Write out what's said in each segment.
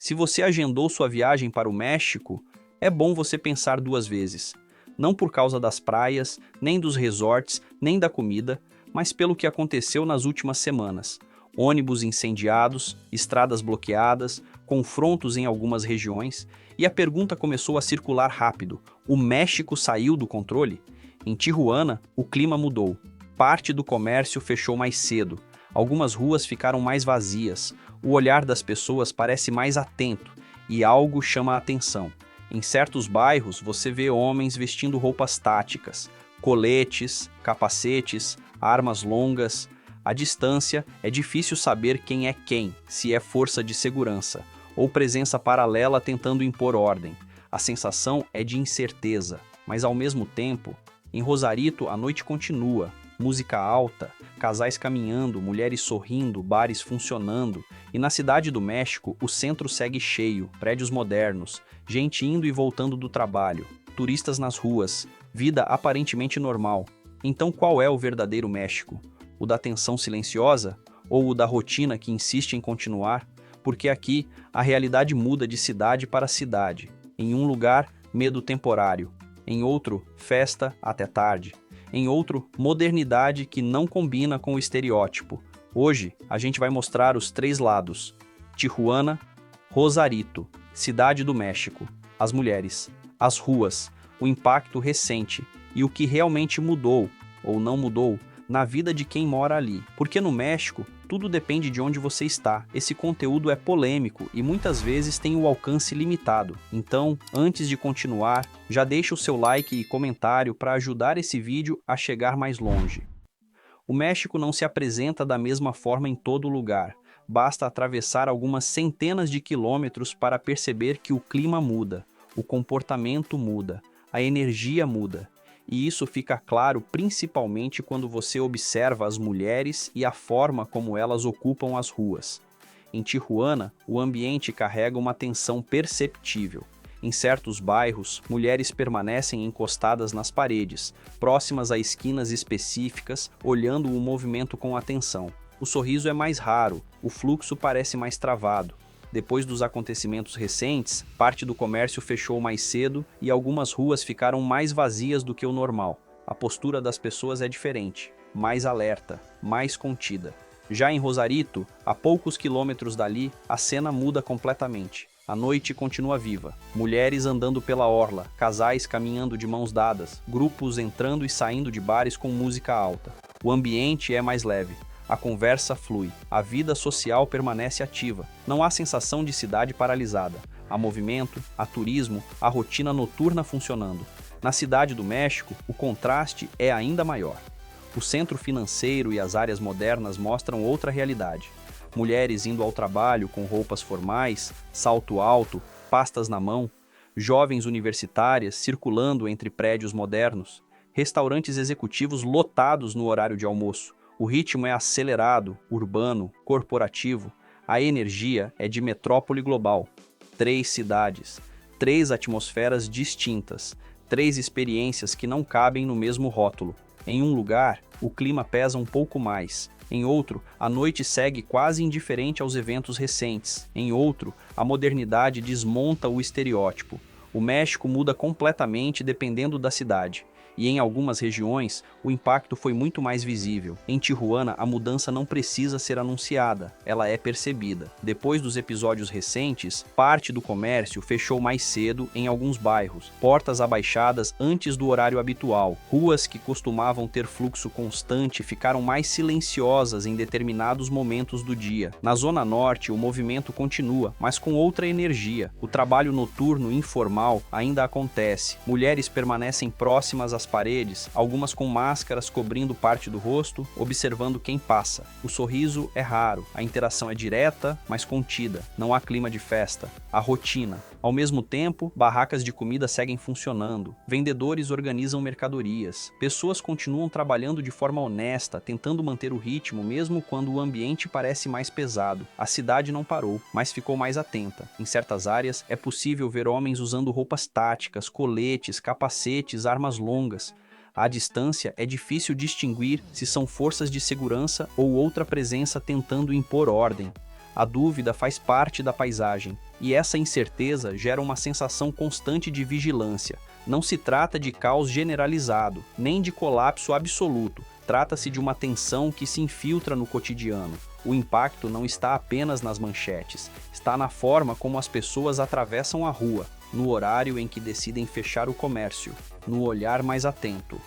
Se você agendou sua viagem para o México, é bom você pensar duas vezes. Não por causa das praias, nem dos resorts, nem da comida, mas pelo que aconteceu nas últimas semanas. Ônibus incendiados, estradas bloqueadas, confrontos em algumas regiões, e a pergunta começou a circular rápido: o México saiu do controle? Em Tijuana, o clima mudou. Parte do comércio fechou mais cedo. Algumas ruas ficaram mais vazias. O olhar das pessoas parece mais atento e algo chama a atenção. Em certos bairros, você vê homens vestindo roupas táticas, coletes, capacetes, armas longas. À distância, é difícil saber quem é quem, se é força de segurança ou presença paralela tentando impor ordem. A sensação é de incerteza, mas ao mesmo tempo, em Rosarito a noite continua. Música alta, casais caminhando, mulheres sorrindo, bares funcionando. E na Cidade do México, o centro segue cheio, prédios modernos, gente indo e voltando do trabalho, turistas nas ruas, vida aparentemente normal. Então qual é o verdadeiro México? O da tensão silenciosa? Ou o da rotina que insiste em continuar? Porque aqui, a realidade muda de cidade para cidade. Em um lugar, medo temporário. Em outro, festa até tarde. Em outro, modernidade que não combina com o estereótipo. Hoje, a gente vai mostrar os três lados: Tijuana, Rosarito, Cidade do México, as mulheres, as ruas, o impacto recente e o que realmente mudou, ou não mudou, na vida de quem mora ali. Porque no México, tudo depende de onde você está. Esse conteúdo é polêmico e muitas vezes tem o alcance limitado. Então, antes de continuar, já deixa o seu like e comentário para ajudar esse vídeo a chegar mais longe. O México não se apresenta da mesma forma em todo lugar. Basta atravessar algumas centenas de quilômetros para perceber que o clima muda, o comportamento muda, a energia muda. E isso fica claro principalmente quando você observa as mulheres e a forma como elas ocupam as ruas. Em Tijuana, o ambiente carrega uma tensão perceptível. Em certos bairros, mulheres permanecem encostadas nas paredes, próximas a esquinas específicas, olhando o movimento com atenção. O sorriso é mais raro, o fluxo parece mais travado. Depois dos acontecimentos recentes, parte do comércio fechou mais cedo e algumas ruas ficaram mais vazias do que o normal. A postura das pessoas é diferente, mais alerta, mais contida. Já em Rosarito, a poucos quilômetros dali, a cena muda completamente. A noite continua viva. Mulheres andando pela orla, casais caminhando de mãos dadas, grupos entrando e saindo de bares com música alta. O ambiente é mais leve. A conversa flui, a vida social permanece ativa, não há sensação de cidade paralisada. Há movimento, há turismo, há rotina noturna funcionando. Na Cidade do México, o contraste é ainda maior. O centro financeiro e as áreas modernas mostram outra realidade. Mulheres indo ao trabalho com roupas formais, salto alto, pastas na mão, jovens universitárias circulando entre prédios modernos, restaurantes executivos lotados no horário de almoço. O ritmo é acelerado, urbano, corporativo. A energia é de metrópole global. 3 cidades, 3 atmosferas distintas, 3 experiências que não cabem no mesmo rótulo. Em um lugar, o clima pesa um pouco mais. Em outro, a noite segue quase indiferente aos eventos recentes. Em outro, a modernidade desmonta o estereótipo. O México muda completamente dependendo da cidade. E em algumas regiões, o impacto foi muito mais visível. Em Tijuana, a mudança não precisa ser anunciada, ela é percebida. Depois dos episódios recentes, parte do comércio fechou mais cedo em alguns bairros, portas abaixadas antes do horário habitual, ruas que costumavam ter fluxo constante ficaram mais silenciosas em determinados momentos do dia. Na Zona Norte, o movimento continua, mas com outra energia. O trabalho noturno informal ainda acontece. Mulheres permanecem próximas às paredes, algumas com máscaras cobrindo parte do rosto, observando quem passa. O sorriso é raro, a interação é direta, mas contida. Não há clima de festa. A rotina. Ao mesmo tempo, barracas de comida seguem funcionando, vendedores organizam mercadorias, pessoas continuam trabalhando de forma honesta, tentando manter o ritmo mesmo quando o ambiente parece mais pesado. A cidade não parou, mas ficou mais atenta. Em certas áreas, é possível ver homens usando roupas táticas, coletes, capacetes, armas longas. À distância, é difícil distinguir se são forças de segurança ou outra presença tentando impor ordem. A dúvida faz parte da paisagem. E essa incerteza gera uma sensação constante de vigilância. Não se trata de caos generalizado, nem de colapso absoluto. Trata-se de uma tensão que se infiltra no cotidiano. O impacto não está apenas nas manchetes, está na forma como as pessoas atravessam a rua, no horário em que decidem fechar o comércio, no olhar mais atento.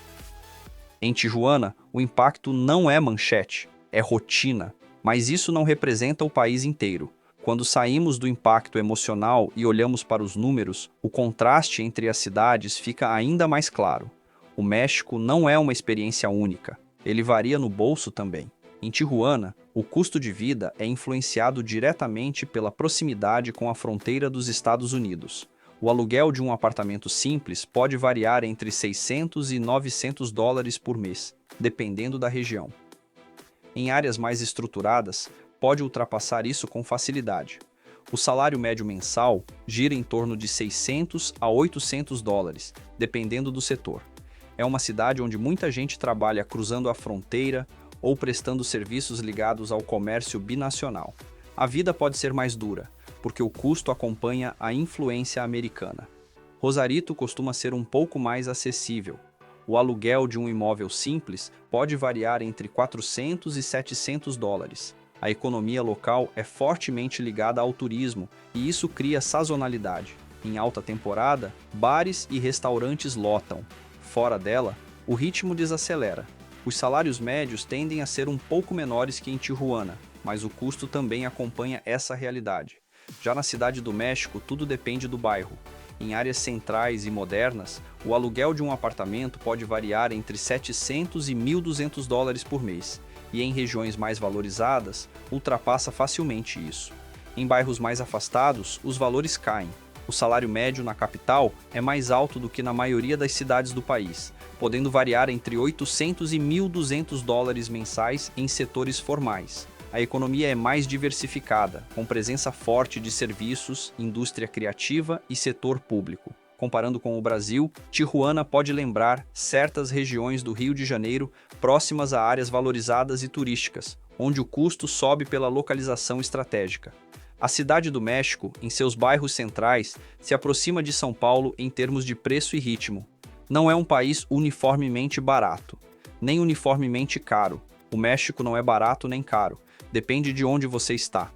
Em Tijuana, o impacto não é manchete, é rotina, mas isso não representa o país inteiro. Quando saímos do impacto emocional e olhamos para os números, o contraste entre as cidades fica ainda mais claro. O México não é uma experiência única, ele varia no bolso também. Em Tijuana, o custo de vida é influenciado diretamente pela proximidade com a fronteira dos Estados Unidos. O aluguel de um apartamento simples pode variar entre $600 e $900 por mês, dependendo da região. Em áreas mais estruturadas, pode ultrapassar isso com facilidade. O salário médio mensal gira em torno de $600 a $800, dependendo do setor. É uma cidade onde muita gente trabalha cruzando a fronteira ou prestando serviços ligados ao comércio binacional. A vida pode ser mais dura, porque o custo acompanha a influência americana. Rosarito costuma ser um pouco mais acessível. O aluguel de um imóvel simples pode variar entre $400 e $700. A economia local é fortemente ligada ao turismo e isso cria sazonalidade. Em alta temporada, bares e restaurantes lotam. Fora dela, o ritmo desacelera. Os salários médios tendem a ser um pouco menores que em Tijuana, mas o custo também acompanha essa realidade. Já na Cidade do México, tudo depende do bairro. Em áreas centrais e modernas, o aluguel de um apartamento pode variar entre $700 e $1.200 por mês, e em regiões mais valorizadas, ultrapassa facilmente isso. Em bairros mais afastados, os valores caem. O salário médio na capital é mais alto do que na maioria das cidades do país, podendo variar entre $800 e $1.200 mensais em setores formais. A economia é mais diversificada, com presença forte de serviços, indústria criativa e setor público. Comparando com o Brasil, Tijuana pode lembrar certas regiões do Rio de Janeiro próximas a áreas valorizadas e turísticas, onde o custo sobe pela localização estratégica. A Cidade do México, em seus bairros centrais, se aproxima de São Paulo em termos de preço e ritmo. Não é um país uniformemente barato, nem uniformemente caro. O México não é barato nem caro, depende de onde você está.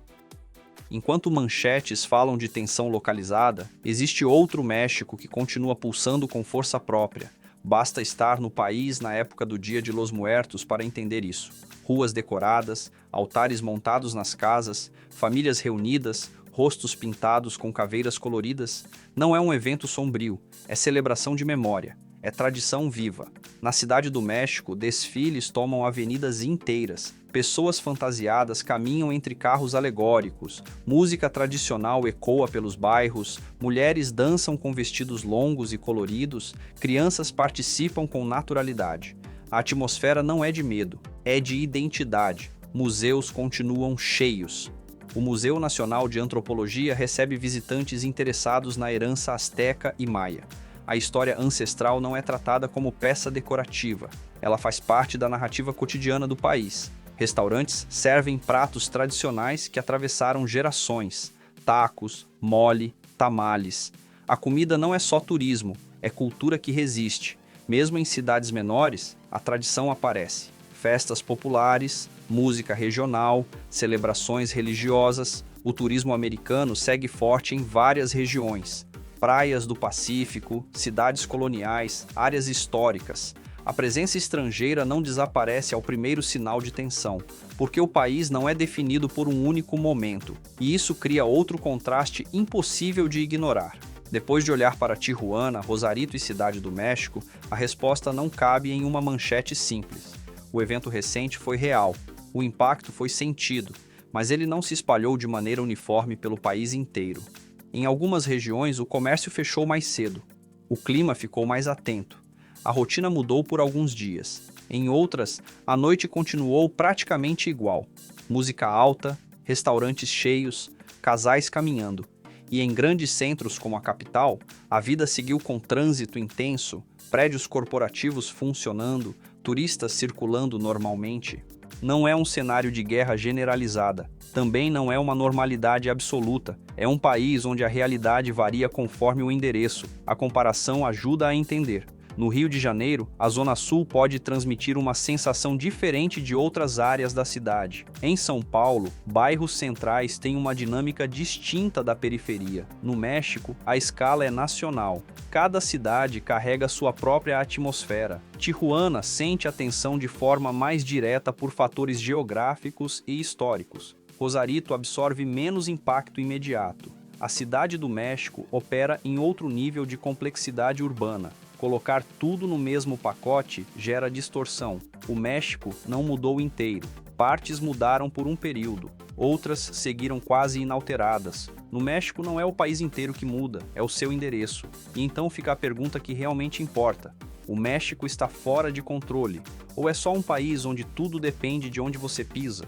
Enquanto manchetes falam de tensão localizada, existe outro México que continua pulsando com força própria. Basta estar no país na época do Dia de los Muertos para entender isso. Ruas decoradas, altares montados nas casas, famílias reunidas, rostos pintados com caveiras coloridas. Não é um evento sombrio, é celebração de memória, é tradição viva. Na Cidade do México, desfiles tomam avenidas inteiras, pessoas fantasiadas caminham entre carros alegóricos, música tradicional ecoa pelos bairros, mulheres dançam com vestidos longos e coloridos, crianças participam com naturalidade. A atmosfera não é de medo, é de identidade. Museus continuam cheios. O Museu Nacional de Antropologia recebe visitantes interessados na herança asteca e maia. A história ancestral não é tratada como peça decorativa, ela faz parte da narrativa cotidiana do país. Restaurantes servem pratos tradicionais que atravessaram gerações: tacos, mole, tamales. A comida não é só turismo, é cultura que resiste. Mesmo em cidades menores, a tradição aparece. Festas populares, música regional, celebrações religiosas. O turismo americano segue forte em várias regiões. Praias do Pacífico, cidades coloniais, áreas históricas. A presença estrangeira não desaparece ao primeiro sinal de tensão, porque o país não é definido por um único momento, e isso cria outro contraste impossível de ignorar. Depois de olhar para Tijuana, Rosarito e Cidade do México, a resposta não cabe em uma manchete simples. O evento recente foi real, o impacto foi sentido, mas ele não se espalhou de maneira uniforme pelo país inteiro. Em algumas regiões, o comércio fechou mais cedo, o clima ficou mais atento, a rotina mudou por alguns dias. Em outras, a noite continuou praticamente igual. Música alta, restaurantes cheios, casais caminhando. E em grandes centros como a capital, a vida seguiu com trânsito intenso, prédios corporativos funcionando, turistas circulando normalmente. Não é um cenário de guerra generalizada. Também não é uma normalidade absoluta. É um país onde a realidade varia conforme o endereço. A comparação ajuda a entender. No Rio de Janeiro, a Zona Sul pode transmitir uma sensação diferente de outras áreas da cidade. Em São Paulo, bairros centrais têm uma dinâmica distinta da periferia. No México, a escala é nacional. Cada cidade carrega sua própria atmosfera. Tijuana sente a tensão de forma mais direta por fatores geográficos e históricos. Rosarito absorve menos impacto imediato. A Cidade do México opera em outro nível de complexidade urbana. Colocar tudo no mesmo pacote gera distorção. O México não mudou inteiro. Partes mudaram por um período, outras seguiram quase inalteradas. No México não é o país inteiro que muda, é o seu endereço. E então fica a pergunta que realmente importa. O México está fora de controle? Ou é só um país onde tudo depende de onde você pisa?